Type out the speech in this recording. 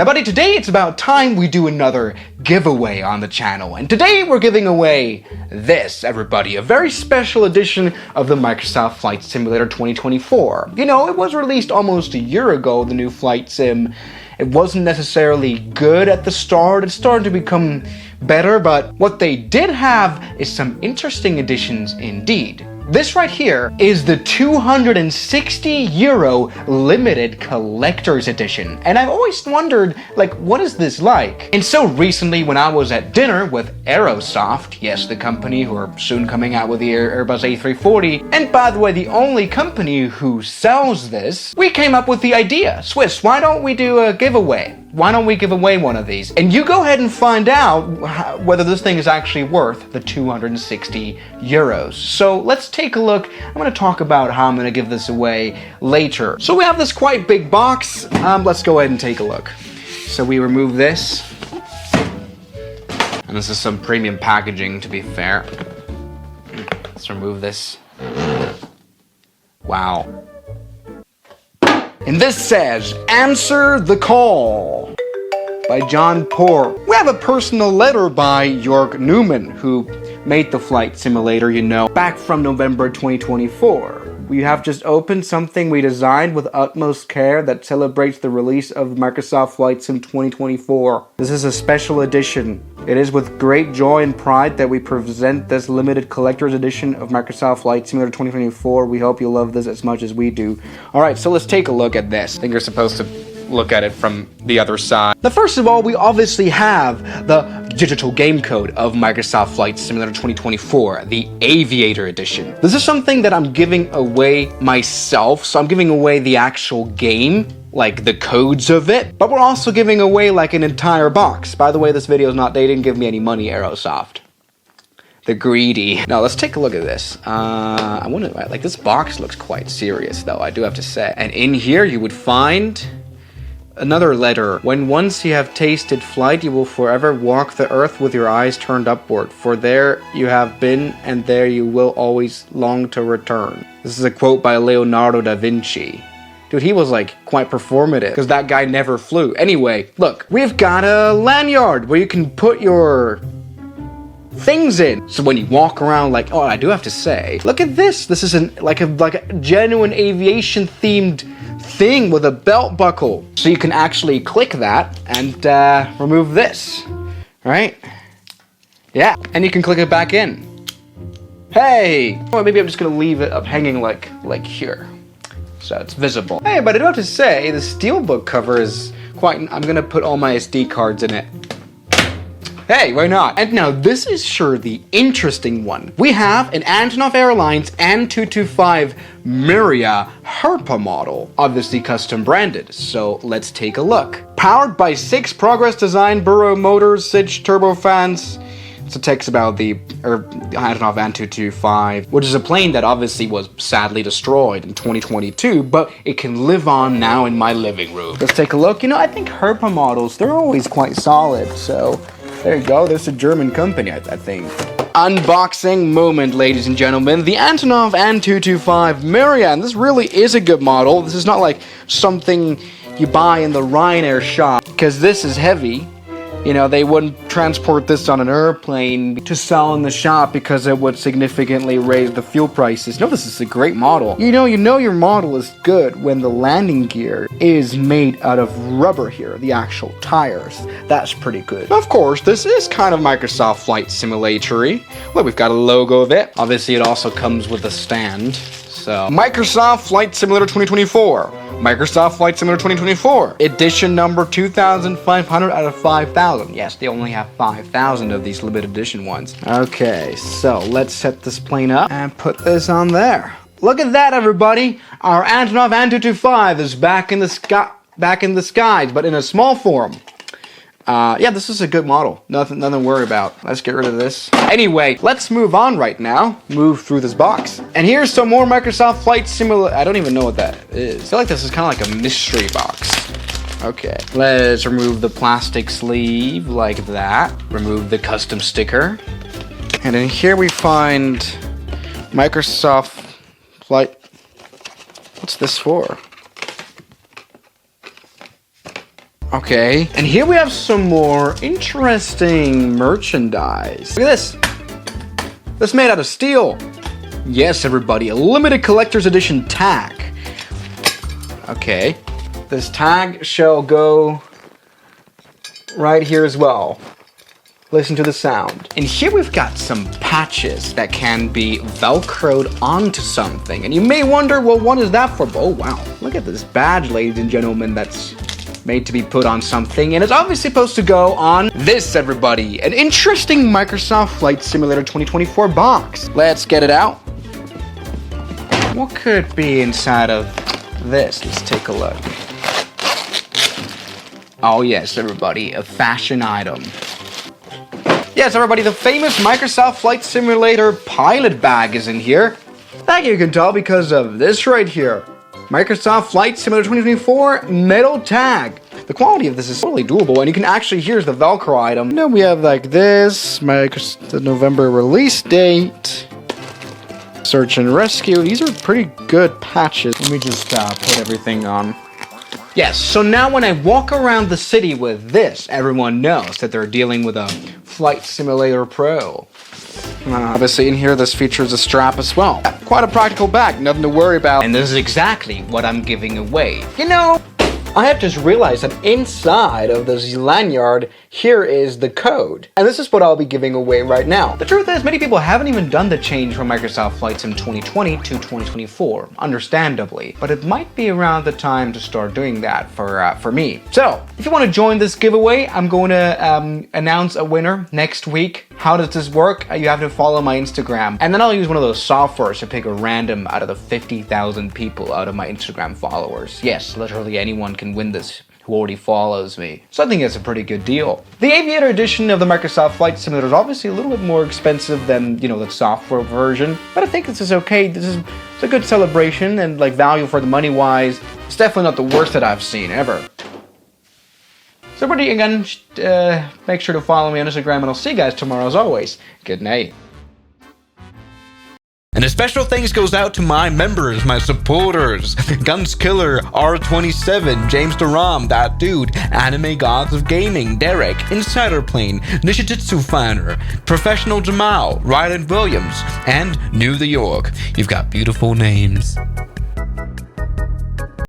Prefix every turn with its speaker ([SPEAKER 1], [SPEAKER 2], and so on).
[SPEAKER 1] Now buddy, today it's about time we do another giveaway on the channel, and today we're giving away this, everybody, a very special edition of the Microsoft Flight Simulator 2024. You know, it was released almost a year ago, the new flight sim. It wasn't necessarily good at the start, it started to become better, but what they did have is some interesting additions indeed. This right here is the €260 limited collector's edition, and I've always wondered, like, what is this like? And so recently when I was at dinner with Aerosoft, yes, the company who are soon coming out with the Airbus A340, and by the way, the only company who sells this, we came up with the idea, Swiss, why don't we do a giveaway? Why don't we give away one of these? And you go ahead and find out whether this thing is actually worth the €260. So let's take a look. I'm going to talk about how I'm going to give this away later. So we have this quite big box. Let's go ahead and take a look. So we remove this. And this is some premium packaging, to be fair. Let's remove this. Wow. And this says, "Answer the Call" by John Poor. We have a personal letter by York Newman, who made the flight simulator, you know, back from November 2024. We have just opened something we designed with utmost care that celebrates the release of Microsoft Flight Sim 2024. This is a special edition. It is with great joy and pride that we present this limited collector's edition of Microsoft Flight Simulator 2024. We hope you love this as much as we do. Alright, so let's take a look at this. I think you're supposed to look at it from the other side. Now, first of all, we obviously have the digital game code of Microsoft Flight Simulator 2024, the Aviator Edition. This is something that I'm giving away myself, so I'm giving away the actual game, like the codes of it, but we're also giving away like an entire box. By the way, this video is not, they didn't give me any money, Aerosoft. The greedy. Now let's take a look at this. I wonder, like, this box looks quite serious though, I do have to say. And in here you would find another letter. "When once you have tasted flight, you will forever walk the earth with your eyes turned upward. For there you have been, and there you will always long to return." This is a quote by Leonardo da Vinci. Dude, he was like quite performative, because that guy never flew. Anyway, look, we've got a lanyard where you can put your things in. So when you walk around, like, oh, I do have to say, look at this. This is like a genuine aviation themed thing with a belt buckle. So you can actually click that and remove this, right? Yeah, and you can click it back in. Hey! Or maybe I'm just gonna leave it up hanging like here, so it's visible. Hey, but I do have to say, the steelbook cover is quite, I'm gonna put all my SD cards in it. Hey, why not? And now this is sure the interesting one. We have an Antonov Airlines An-225 Miria Herpa model, obviously custom branded, so let's take a look. Powered by 6 Progress Design Burrow motors, 6 turbofans. It's a text about the Antonov An-225, which is a plane that obviously was sadly destroyed in 2022, but it can live on now in my living room. Let's take a look. You know, I think Herpa models, they're always quite solid, so there you go, there's a German company, I think. Unboxing moment, ladies and gentlemen. The Antonov An-225 Miria, and this really is a good model. This is not like something you buy in the Ryanair shop, because this is heavy. You know, they wouldn't transport this on an airplane to sell in the shop because it would significantly raise the fuel prices. No, this is a great model. You know your model is good when the landing gear is made out of rubber here, the actual tires. That's pretty good. Of course, this is kind of Microsoft Flight Simulator-y. Look, we've got a logo of it. Obviously, it also comes with a stand. So, Microsoft Flight Simulator 2024. Microsoft Flight Simulator 2024. Edition number 2,500 out of 5,000. Yes, they only have 5,000 of these limited edition ones. Okay, so let's set this plane up and put this on there. Look at that, everybody. Our Antonov An-225 is back in the skies, but in a small form. Yeah, this is a good model. Nothing to worry about. Let's get rid of this. Anyway, let's move on right now. Move through this box. And here's some more Microsoft Flight Simulator. I don't even know what that is. I feel like this is kind of like a mystery box. Okay, let's remove the plastic sleeve like that. Remove the custom sticker. And in here we find Microsoft Flight. What's this for? Okay, and here we have some more interesting merchandise. Look at this. This is made out of steel. Yes, everybody, a limited collector's edition tag. Okay, this tag shall go right here as well. Listen to the sound. And here we've got some patches that can be velcroed onto something. And you may wonder, well, what is that for? Oh, wow. Look at this badge, ladies and gentlemen, that's made to be put on something. And it's obviously supposed to go on this, everybody. An interesting Microsoft Flight Simulator 2024 box. Let's get it out. What could be inside of this? Let's take a look. Oh, yes, everybody, a fashion item. Yes, everybody, the famous Microsoft Flight Simulator pilot bag is in here. That you can tell because of this right here. Microsoft Flight Simulator 2024 metal tag. The quality of this is totally doable, and you can actually, here's the Velcro item. Now we have like this, the November release date. Search and rescue. These are pretty good patches. Let me just put everything on. Yes, so now when I walk around the city with this, everyone knows that they're dealing with a Flight Simulator Pro. Obviously in here this features a strap as well. Quite a practical bag, nothing to worry about. And this is exactly what I'm giving away. You know, I have just realized that inside of this lanyard, here is the code. And this is what I'll be giving away right now. The truth is, many people haven't even done the change from Microsoft Flight Sim 2020 to 2024, understandably. But it might be around the time to start doing that for me. So, if you want to join this giveaway, I'm going to announce a winner next week. How does this work? You have to follow my Instagram. And then I'll use one of those softwares to pick a random out of the 50,000 people out of my Instagram followers. Yes, literally anyone can win this who already follows me. So I think it's a pretty good deal. The Aviator edition of the Microsoft Flight Simulator is obviously a little bit more expensive than, you know, the software version, but I think this is okay. It's a good celebration and like value for the money wise. It's definitely not the worst that I've seen ever. So everybody, again, make sure to follow me on Instagram, and I'll see you guys tomorrow as always. Good night. And a special thanks goes out to my members, my supporters, Gunskiller, R27, James Duram, That Dude, Anime Gods of Gaming, Derek, Insider Plane, Nishijitsu Finder, Professional Jamal, Ryland Williams, and New York. You've got beautiful names.